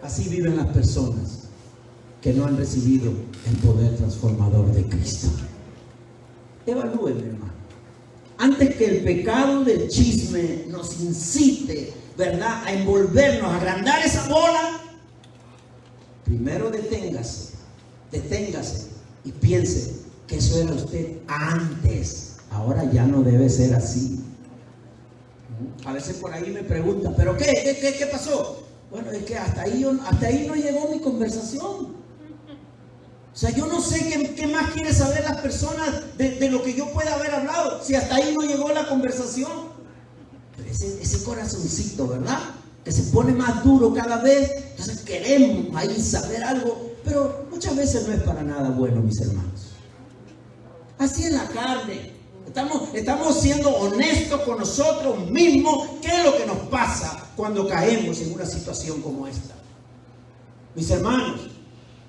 Así viven las personas que no han recibido el poder transformador de Cristo. Evalúe, mi hermano. Antes que el pecado del chisme nos incite, ¿verdad?, a envolvernos, a agrandar esa bola, primero deténgase y piense que eso era usted antes. Ahora ya no debe ser así. A veces por ahí me preguntan, ¿pero qué pasó? Bueno, es que hasta ahí no llegó mi conversación. O sea, yo no sé qué más quiere saber las personas de lo que yo pueda haber hablado, si hasta ahí no llegó la conversación. Pero ese corazoncito, ¿verdad?, que se pone más duro cada vez, entonces queremos ahí saber algo, pero muchas veces no es para nada bueno, mis hermanos. Así es la carne. Estamos siendo honestos con nosotros mismos. ¿Qué es lo que nos pasa cuando caemos en una situación como esta? Mis hermanos,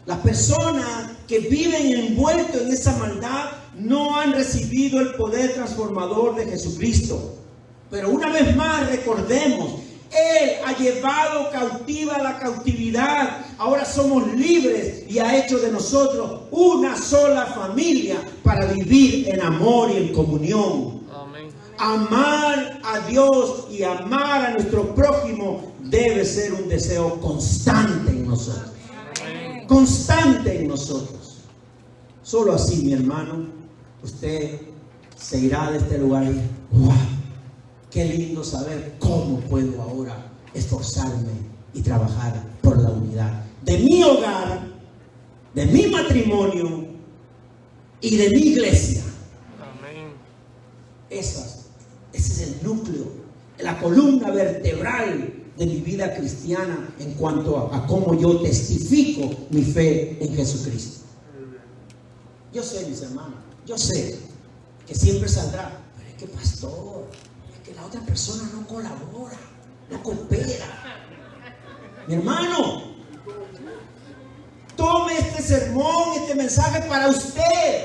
las personas que viven envueltos en esa maldad no han recibido el poder transformador de Jesucristo. Pero una vez más recordemos, Él ha llevado cautiva la cautividad. Ahora somos libres y ha hecho de nosotros una sola familia para vivir en amor y en comunión. Amén. Amar a Dios y amar a nuestro prójimo debe ser un deseo constante en nosotros. Amén. Constante en nosotros. Solo así, mi hermano, usted se irá de este lugar y ¡wow! Qué lindo saber cómo puedo ahora esforzarme y trabajar por la unidad de mi hogar, de mi matrimonio y de mi iglesia. Amén. Ese es el núcleo, la columna vertebral de mi vida cristiana en cuanto a cómo yo testifico mi fe en Jesucristo. Yo sé, mis hermanos, yo sé que siempre saldrá, pero es que pastor, que la otra persona no colabora, no coopera. Mi hermano, tome este sermón, este mensaje para usted.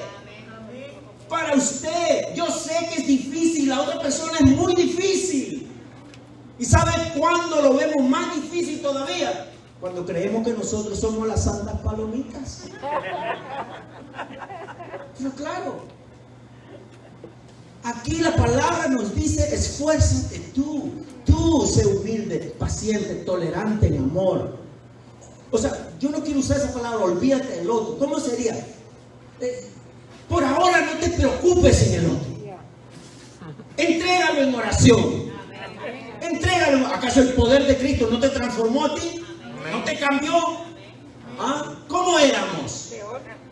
Para usted. Yo sé que es difícil, la otra persona es muy difícil. ¿Y sabe cuándo lo vemos más difícil todavía? Cuando creemos que nosotros somos las santas palomitas. Pero claro, aquí la palabra nos dice, esfuérzate tú sé humilde, paciente, tolerante en amor. O sea, yo no quiero usar esa palabra, olvídate del otro. ¿Cómo sería? Por ahora no te preocupes en el otro. Entrégalo en oración. Entrégalo. ¿Acaso el poder de Cristo no te transformó a ti? ¿No te cambió? ¿Ah? ¿Cómo éramos?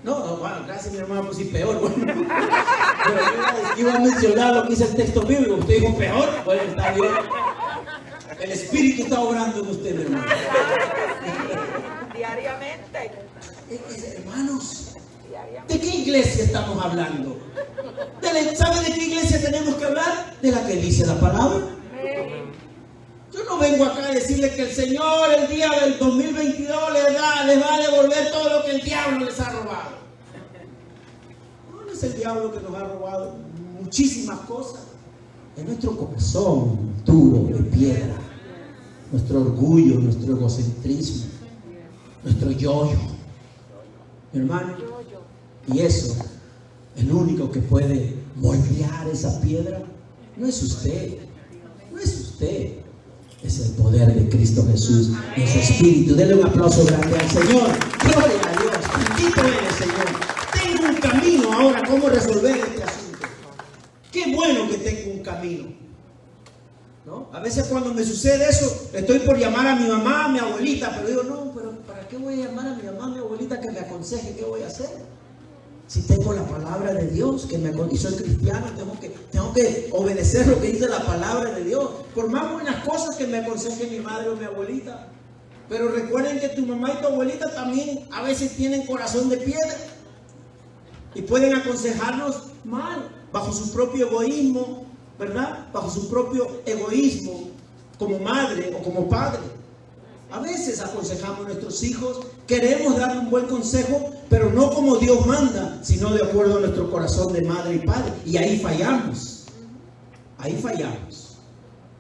No, bueno, gracias mi hermano, pues sí, peor. Bueno, pero yo iba a mencionar lo que dice el texto bíblico. Usted dijo peor, bueno, está bien. El Espíritu está obrando en usted, mi hermano. Diariamente. Hermanos, ¿de qué iglesia estamos hablando? ¿Sabe de qué iglesia tenemos que hablar? De la que dice la palabra. Yo no vengo acá a decirle que el Señor el día del 2022 les va a devolver todo lo que el diablo les ha robado. No es el diablo que nos ha robado muchísimas cosas. Es nuestro corazón duro de piedra, nuestro orgullo, nuestro egocentrismo, nuestro yo-yo. Mi hermano, y eso, el único que puede moldear esa piedra no es usted, no es usted. Es el poder de Cristo Jesús en su Espíritu. Denle un aplauso grande al Señor. Gloria a Dios. Bendito eres, Señor. Tengo un camino ahora. ¿Cómo resolver este asunto? Qué bueno que tengo un camino, ¿no? A veces cuando me sucede eso, estoy por llamar a mi mamá, a mi abuelita, pero digo, no, pero ¿para qué voy a llamar a mi mamá, a mi abuelita que me aconseje qué voy a hacer? Si tengo la palabra de Dios, y soy cristiano, tengo que obedecer lo que dice la palabra de Dios. Por más buenas cosas que me aconseje mi madre o mi abuelita. Pero recuerden que tu mamá y tu abuelita también a veces tienen corazón de piedra. Y pueden aconsejarnos mal, bajo su propio egoísmo, ¿verdad? Bajo su propio egoísmo, como madre o como padre. A veces aconsejamos a nuestros hijos, queremos darle un buen consejo, pero no como Dios manda, sino de acuerdo a nuestro corazón de madre y padre. Y ahí fallamos. Ahí fallamos.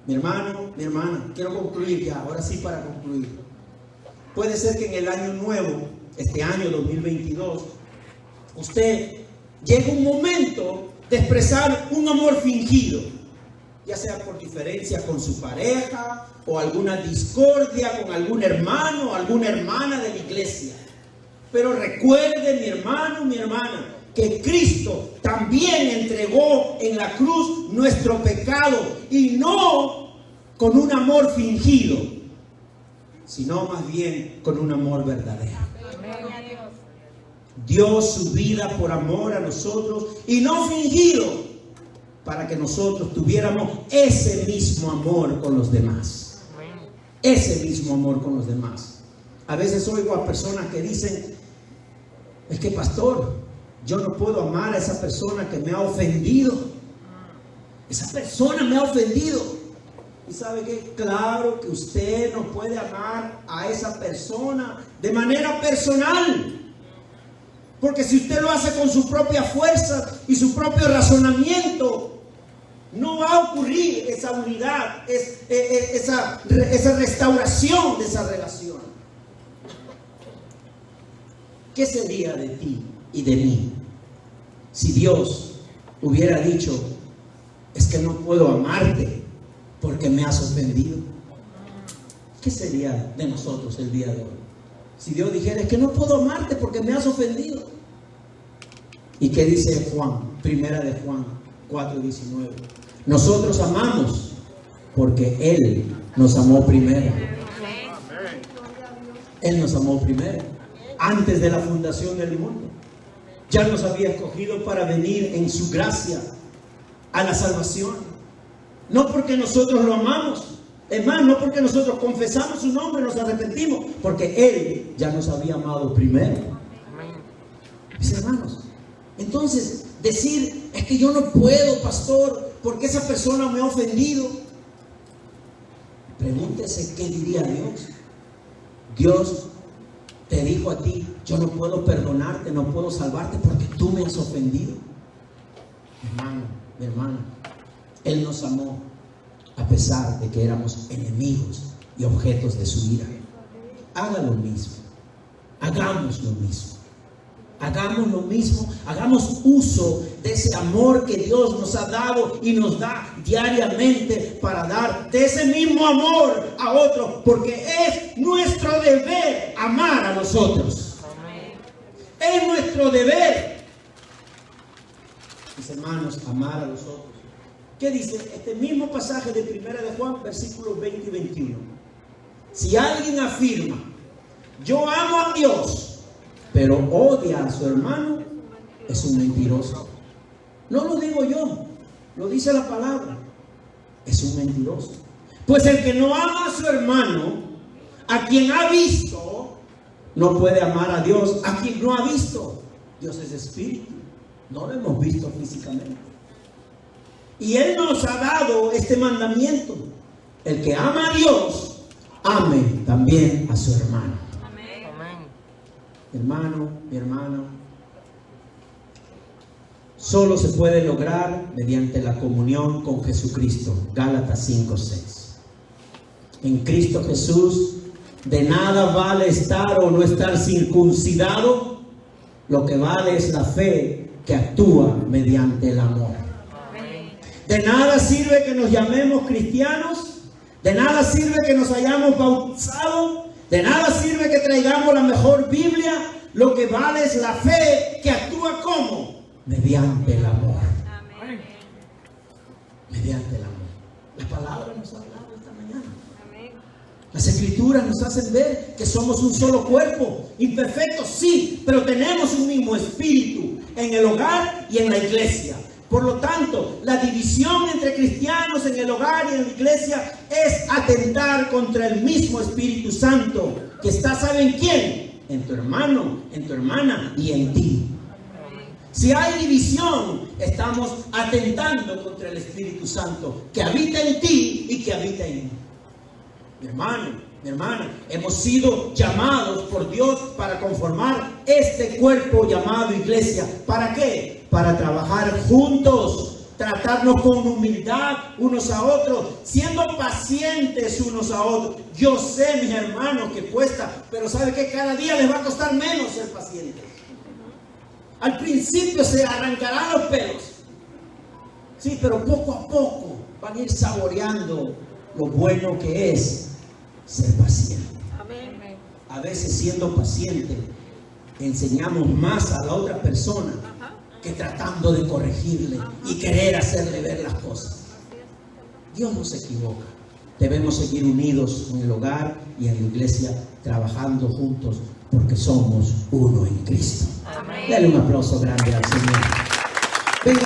Mi hermano, mi hermana, quiero concluir ya, ahora sí para concluir. puede ser que en el año nuevo, este año 2022, usted llegue un momento de expresar un amor fingido, ya sea por diferencia con su pareja o alguna discordia con algún hermano o alguna hermana de la iglesia. Pero recuerde, mi hermano, mi hermana, que Cristo también entregó en la cruz nuestro pecado, y no con un amor fingido, sino más bien con un amor verdadero. Dio su vida por amor a nosotros, y no fingido, para que nosotros tuviéramos ese mismo amor con los demás. Ese mismo amor con los demás. A veces oigo a personas que dicen: es que, pastor, yo no puedo amar a esa persona que me ha ofendido. Esa persona me ha ofendido. ¿Y sabe qué? Claro que usted no puede amar a esa persona de manera personal. Porque si usted lo hace con su propia fuerza y su propio razonamiento, no va a ocurrir esa unidad, esa restauración de esa relación. ¿Qué sería de ti y de mí si Dios hubiera dicho: es que no puedo amarte porque me has ofendido? ¿Qué sería de nosotros el día de hoy si Dios dijera: es que no puedo amarte porque me has ofendido? ¿Y qué dice Juan? Primera de Juan 4:19. Nosotros amamos porque Él nos amó primero. Él nos amó primero, antes de la fundación del mundo. Ya nos había escogido para venir en su gracia a la salvación. No porque nosotros lo amamos, es más, no porque nosotros confesamos su nombre, nos arrepentimos, porque Él ya nos había amado primero. Mis hermanos, entonces decir: es que yo no puedo, pastor, porque esa persona me ha ofendido. Pregúntese qué diría Dios. Dios te dijo a ti: yo no puedo perdonarte, no puedo salvarte porque tú me has ofendido. Hermano, mi hermana, Él nos amó a pesar de que éramos enemigos y objetos de su ira. Haga lo mismo. Hagamos lo mismo. Hagamos lo mismo. Hagamos uso de ese amor que Dios nos ha dado y nos da diariamente, para dar de ese mismo amor a otros, porque es nuestro deber amar a los otros. Es nuestro deber, mis hermanos, amar a los otros. ¿Qué dice este mismo pasaje de Primera de Juan, versículos 20 y 21? Si alguien afirma: yo amo a Dios, pero odia a su hermano, es un mentiroso. No lo digo yo, lo dice la palabra. Es un mentiroso. Pues el que no ama a su hermano, a quien ha visto, no puede amar a Dios a quien no ha visto. Dios es espíritu, no lo hemos visto físicamente. Y Él nos ha dado este mandamiento: el que ama a Dios, ame también a su hermano. Amén. Hermano, mi hermana, solo se puede lograr mediante la comunión con Jesucristo. Gálatas 5:6. En Cristo Jesús de nada vale estar o no estar circuncidado. Lo que vale es la fe que actúa mediante el amor. De nada sirve que nos llamemos cristianos, de nada sirve que nos hayamos bautizado, de nada sirve que traigamos la mejor Biblia. Lo que vale es la fe que actúa ¿cómo? Mediante el amor. Amén. Mediante el amor. La palabra nos ha hablado esta mañana. Amén. Las escrituras nos hacen ver que somos un solo cuerpo, imperfectos sí, pero tenemos un mismo espíritu en el hogar y en la iglesia. Por lo tanto, la división entre cristianos en el hogar y en la iglesia es atentar contra el mismo Espíritu Santo que está, ¿saben quién? En tu hermano, en tu hermana y en ti. Si hay división, estamos atentando contra el Espíritu Santo que habita en ti y que habita en mí. Mi hermano, mi hermana, hemos sido llamados por Dios para conformar este cuerpo llamado iglesia. ¿Para qué? Para trabajar juntos tratarnos con humildad unos a otros, siendo pacientes unos a otros. Yo sé, mis hermanos, que cuesta, pero ¿sabe qué? Cada día les va a costar menos ser pacientes. Al principio se arrancarán los pelos, sí, pero poco a poco van a ir saboreando lo bueno que es ser paciente. Amén. A veces, siendo paciente, enseñamos más a la otra persona que tratando de corregirle y querer hacerle ver las cosas. Dios no se equivoca. Debemos seguir unidos en el hogar y en la iglesia, trabajando juntos, porque somos uno en Cristo. Amén. Dale un aplauso grande al Señor.